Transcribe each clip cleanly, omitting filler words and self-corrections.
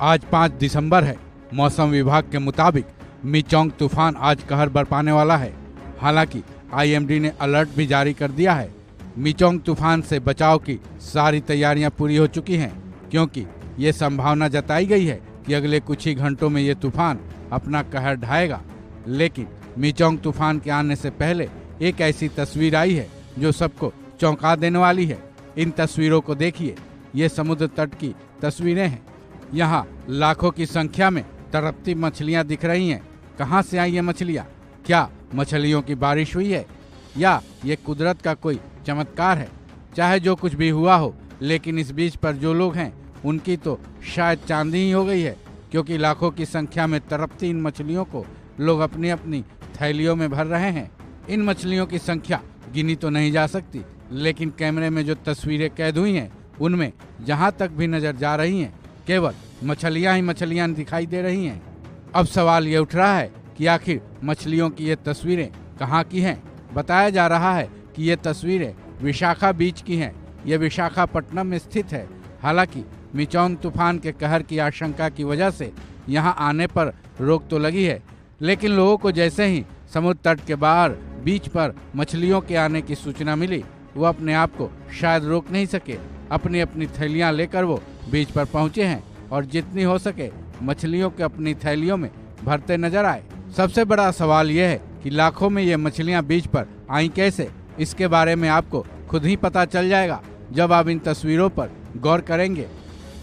आज 5 दिसंबर है। मौसम विभाग के मुताबिक मिचोंग तूफान आज कहर बरपाने वाला है। हालांकि आईएमडी ने अलर्ट भी जारी कर दिया है। मिचोंग तूफान से बचाव की सारी तैयारियां पूरी हो चुकी हैं, क्योंकि ये संभावना जताई गई है कि अगले कुछ ही घंटों में ये तूफान अपना कहर ढाएगा। लेकिन मिचोंग तूफान के आने से पहले एक ऐसी तस्वीर आई है जो सबको चौंका देने वाली है। इन तस्वीरों को देखिए, ये समुद्र तट की तस्वीरें हैं। यहाँ लाखों की संख्या में तड़पती मछलियाँ दिख रही हैं। कहाँ से आई ये मछलियाँ? क्या मछलियों की बारिश हुई है या ये कुदरत का कोई चमत्कार है? चाहे जो कुछ भी हुआ हो, लेकिन इस बीच पर जो लोग हैं उनकी तो शायद चांदी ही हो गई है, क्योंकि लाखों की संख्या में तड़पती इन मछलियों को लोग अपनी अपनी थैलियों में भर रहे हैं। इन मछलियों की संख्या गिनी तो नहीं जा सकती, लेकिन कैमरे में जो तस्वीरें कैद हुई हैं उनमें जहां तक भी नजर जा रही हैं केवल मछलियां ही मछलियां दिखाई दे रही हैं। अब सवाल ये उठ रहा है कि आखिर मछलियों की ये तस्वीरें कहाँ की हैं? बताया जा रहा है कि ये तस्वीरें विशाखा बीच की हैं। ये विशाखापट्टनम में स्थित है। हालांकि मिचोंग तूफान के कहर की आशंका की वजह से यहाँ आने पर रोक तो लगी है, लेकिन लोगों को जैसे ही समुद्र तट के बाहर बीच पर मछलियों के आने की सूचना मिली, वो अपने आप को शायद रोक नहीं सके। अपनी अपनी थैलियां लेकर वो बीच पर पहुंचे हैं और जितनी हो सके मछलियों को अपनी थैलियों में भरते नजर आए। सबसे बड़ा सवाल यह है कि लाखों में ये मछलियां बीच पर आई कैसे? इसके बारे में आपको खुद ही पता चल जाएगा जब आप इन तस्वीरों पर गौर करेंगे।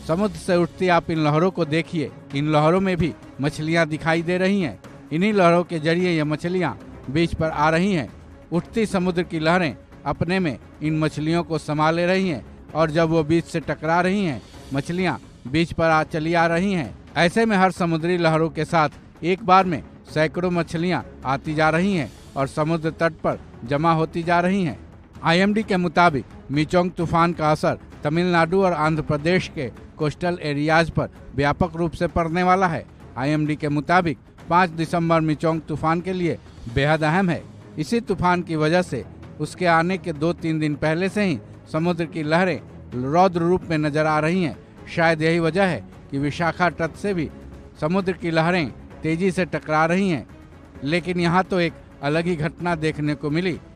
समुद्र से उठती आप इन लहरों को देखिए। इन लहरों में भी मछलियां दिखाई दे रही हैं। इन्हीं लहरों के जरिए ये मछलियां बीच पर आ रही हैं। उठती समुद्र की लहरें अपने में इन मछलियों को समा ले रही हैं, और जब वो बीच से टकरा रही हैं, मछलियां बीच पर चली आ रही हैं। ऐसे में हर समुद्री लहरों के साथ एक बार में सैकड़ों मछलियां आती जा रही हैं और समुद्र तट पर जमा होती जा रही हैं। आईएमडी के मुताबिक मिचोंग तूफान का असर तमिलनाडु और आंध्र प्रदेश के कोस्टल एरियाज पर व्यापक रूप से पड़ने वाला है। आईएमडी के मुताबिक 5 दिसंबर मिचोंग तूफान के लिए बेहद अहम है। इसी तूफान की वजह से उसके आने के 2-3 दिन पहले से ही समुद्र की लहरें रौद्र रूप में नजर आ रही हैं। शायद यही वजह है कि विशाखा तट से भी समुद्र की लहरें तेजी से टकरा रही हैं। लेकिन यहाँ तो एक अलग ही घटना देखने को मिली।